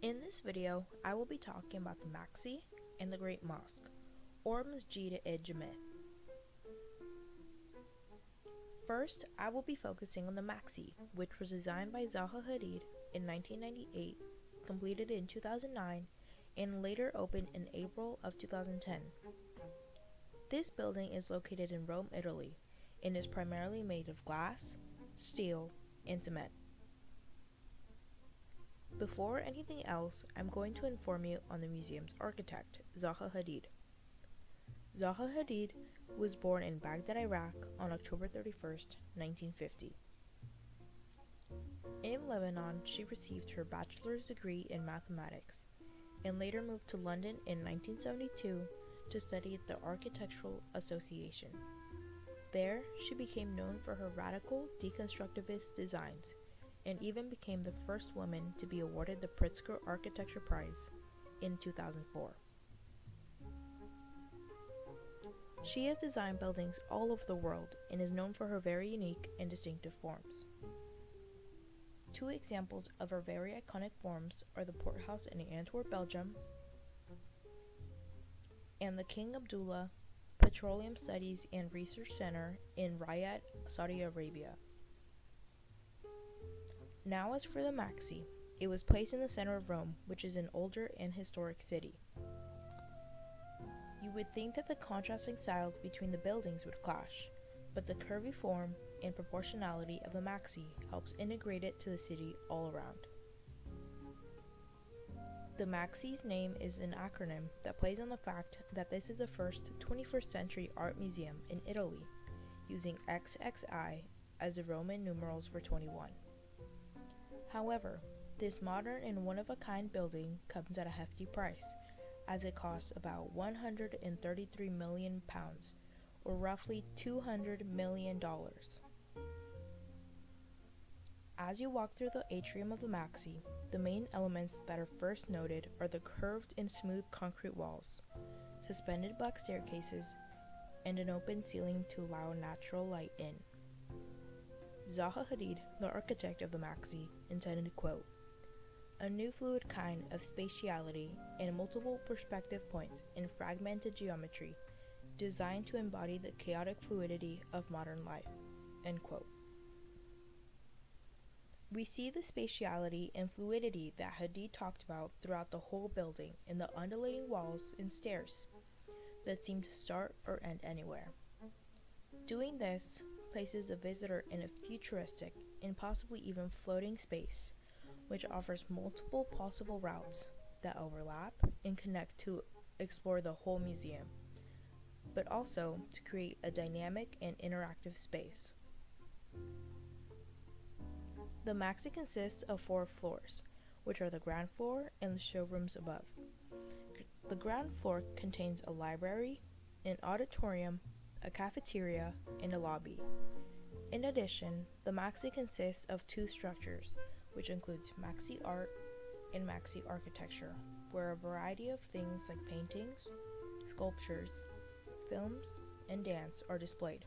In this video, I will be talking about the Masjid and the Great Mosque, or Masjid-e Jameh. First, I will be focusing on the Masjid, which was designed by Zaha Hadid in 1998, completed in 2009, and later opened in April of 2010. This building is located in Rome, Italy, and is primarily made of glass, steel, and cement. Before anything else, I'm going to inform you on the museum's architect, Zaha Hadid. Zaha Hadid was born in Baghdad, Iraq on October 31st, 1950. In Lebanon, she received her bachelor's degree in mathematics and later moved to London in 1972 to study at the Architectural Association. There, she became known for her radical deconstructivist designs and even became the first woman to be awarded the Pritzker Architecture Prize in 2004. She has designed buildings all over the world and is known for her very unique and distinctive forms. Two examples of her very iconic forms are the Port House in Antwerp, Belgium, and the King Abdullah Petroleum Studies and Research Center in Riyadh, Saudi Arabia. Now as for the Masjid, it was placed in the center of Rome, which is an older and historic city. You would think that the contrasting styles between the buildings would clash, but the curvy form and proportionality of the Masjid helps integrate it to the city all around. The Masjid's name is an acronym that plays on the fact that this is the first 21st century art museum in Italy, using XXI as the Roman numerals for 21. However, this modern and one-of-a-kind building comes at a hefty price, as it costs about £133 million, or roughly $200 million. As you walk through the atrium of the Masjid, the main elements that are first noted are the curved and smooth concrete walls, suspended black staircases, and an open ceiling to allow natural light in. Zaha Hadid, the architect of the Masjid, intended to quote, "A new fluid kind of spatiality and multiple perspective points in fragmented geometry, designed to embody the chaotic fluidity of modern life." End quote. We see the spatiality and fluidity that Hadid talked about throughout the whole building in the undulating walls and stairs that seem to start or end anywhere. Doing this places a visitor in a futuristic and possibly even floating space, which offers multiple possible routes that overlap and connect to explore the whole museum, but also to create a dynamic and interactive space. The Masjid consists of 4 floors, which are the ground floor and the showrooms above. The ground floor contains a library, an auditorium, a cafeteria, and a lobby. In addition, the Masjid consists of 2 structures, which includes Masjid art and Masjid architecture, where a variety of things like paintings, sculptures, films, and dance are displayed.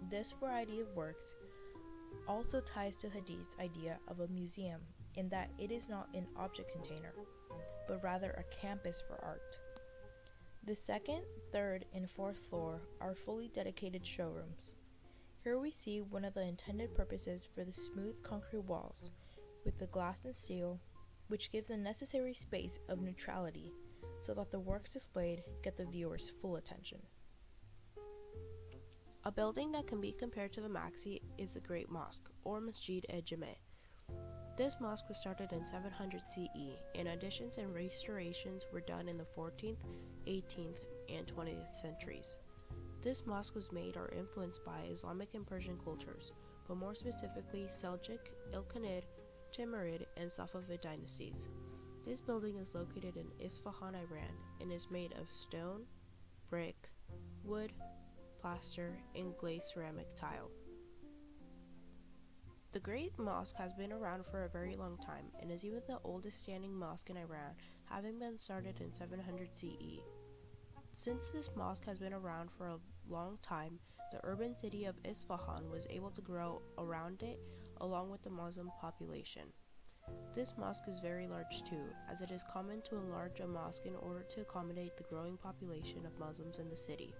This variety of works also ties to Hadid's idea of a museum in that it is not an object container, but rather a campus for art. The 2nd, 3rd, and 4th floor are fully dedicated showrooms. Here we see one of the intended purposes for the smooth concrete walls with the glass and steel, which gives a necessary space of neutrality so that the works displayed get the viewer's full attention. A building that can be compared to the Masjid is the Great Mosque, or Masjid-e Jameh. This mosque was started in 700 CE, and additions and restorations were done in the 14th, 18th, and 20th centuries. This mosque was made or influenced by Islamic and Persian cultures, but more specifically Seljuk, Ilkhanid, Timurid, and Safavid dynasties. This building is located in Isfahan, Iran, and is made of stone, brick, wood, plaster, and glazed ceramic tile. The Great Mosque has been around for a very long time and is even the oldest standing mosque in Iran, having been started in 700 CE. Since this mosque has been around for a long time, the urban city of Isfahan was able to grow around it along with the Muslim population. This mosque is very large too, as it is common to enlarge a mosque in order to accommodate the growing population of Muslims in the city.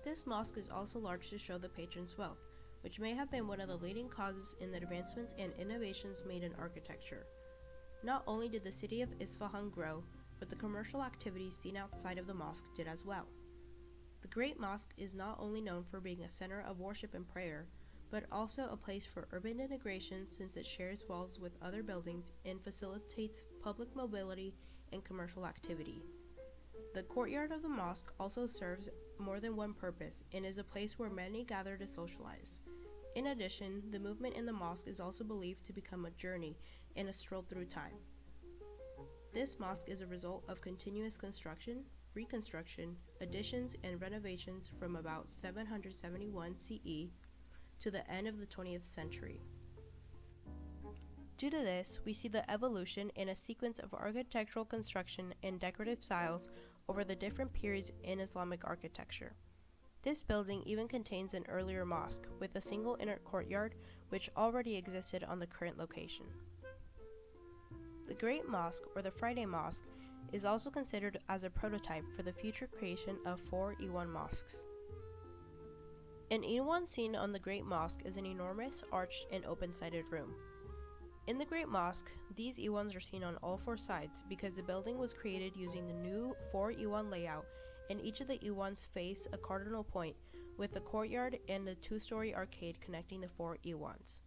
This mosque is also large to show the patron's wealth, which may have been one of the leading causes in the advancements and innovations made in architecture. Not only did the city of Isfahan grow, but the commercial activities seen outside of the mosque did as well. The Great Mosque is not only known for being a center of worship and prayer, but also a place for urban integration since it shares walls with other buildings and facilitates public mobility and commercial activity. The courtyard of the mosque also serves more than one purpose and is a place where many gather to socialize. In addition, the movement in the mosque is also believed to become a journey and a stroll through time. This mosque is a result of continuous construction, reconstruction, additions, and renovations from about 771 CE to the end of the 20th century. Due to this, we see the evolution in a sequence of architectural construction and decorative styles over the different periods in Islamic architecture. This building even contains an earlier mosque with a single inner courtyard which already existed on the current location. The Great Mosque, or the Friday Mosque, is also considered as a prototype for the future creation of 4 Iwan mosques. An Iwan seen on the Great Mosque is an enormous, arched, and open-sided room. In the Great Mosque, these Iwans are seen on all 4 sides because the building was created using the new 4 Iwan layout, and each of the Iwans face a cardinal point with a courtyard and a 2-story arcade connecting the 4 Iwans.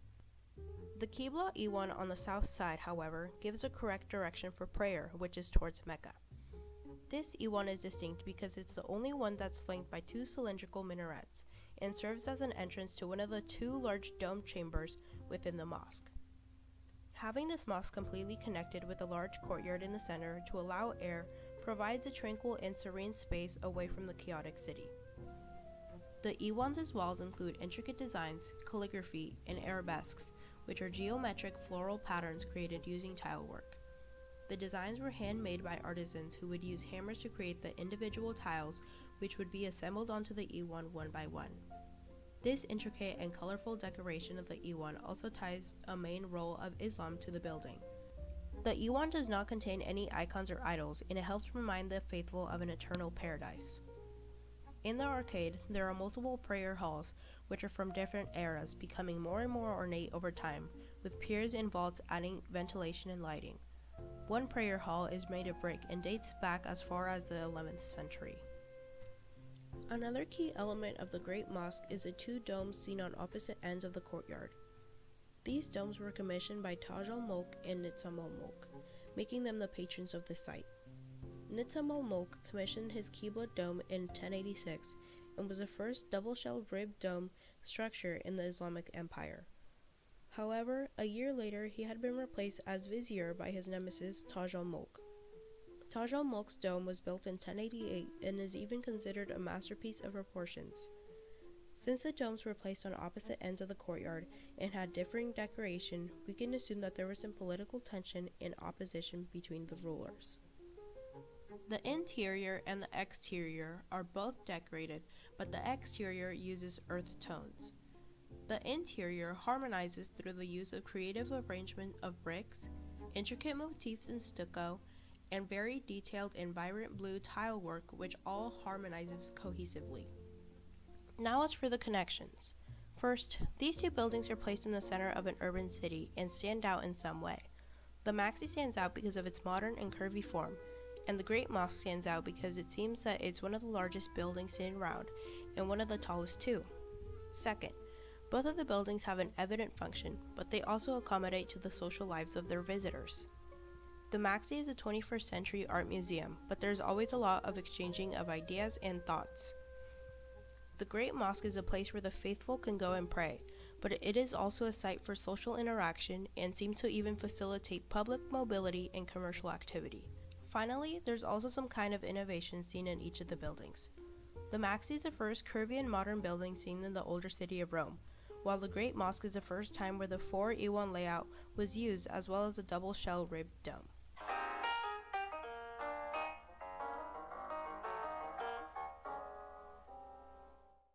The Qibla Iwan on the south side, however, gives a correct direction for prayer, which is towards Mecca. This Iwan is distinct because it's the only one that's flanked by 2 cylindrical minarets and serves as an entrance to one of the 2 large domed chambers within the mosque. Having this mosque completely connected with a large courtyard in the center to allow air provides a tranquil and serene space away from the chaotic city. The Iwan's walls include intricate designs, calligraphy, and arabesques, which are geometric floral patterns created using tile work. The designs were handmade by artisans who would use hammers to create the individual tiles, which would be assembled onto the Iwan one by one. This intricate and colorful decoration of the Iwan also ties a main role of Islam to the building. The Iwan does not contain any icons or idols, and it helps remind the faithful of an eternal paradise. In the arcade, there are multiple prayer halls, which are from different eras, becoming more and more ornate over time, with piers and vaults adding ventilation and lighting. One prayer hall is made of brick and dates back as far as the 11th century. Another key element of the Great Mosque is the 2 domes seen on opposite ends of the courtyard. These domes were commissioned by Taj al-Mulk and Nizam al-Mulk, making them the patrons of the site. Nizam al-Mulk commissioned his Qibla dome in 1086 and was the first double-shell ribbed dome structure in the Islamic Empire. However, a year later he had been replaced as vizier by his nemesis Taj al-Mulk. Taj al-Mulk's dome was built in 1088 and is even considered a masterpiece of proportions. Since the domes were placed on opposite ends of the courtyard and had differing decoration, we can assume that there was some political tension and opposition between the rulers. The interior and the exterior are both decorated, but the exterior uses earth tones. The interior harmonizes through the use of creative arrangement of bricks, intricate motifs in stucco, and very detailed and vibrant blue tile work, which all harmonizes cohesively. Now as for the connections. First, these 2 buildings are placed in the center of an urban city and stand out in some way. The Maxi stands out because of its modern and curvy form, and the Great Mosque stands out because it seems that it's one of the largest buildings seen around, and one of the tallest too. Second, both of the buildings have an evident function, but they also accommodate to the social lives of their visitors. The Maxi is a 21st century art museum, but there's always a lot of exchanging of ideas and thoughts. The Great Mosque is a place where the faithful can go and pray, but it is also a site for social interaction and seems to even facilitate public mobility and commercial activity. Finally, there's also some kind of innovation seen in each of the buildings. The Maxi is the first curvy and modern building seen in the older city of Rome, while the Great Mosque is the first time where the 4 Iwan layout was used as well as a double shell ribbed dome.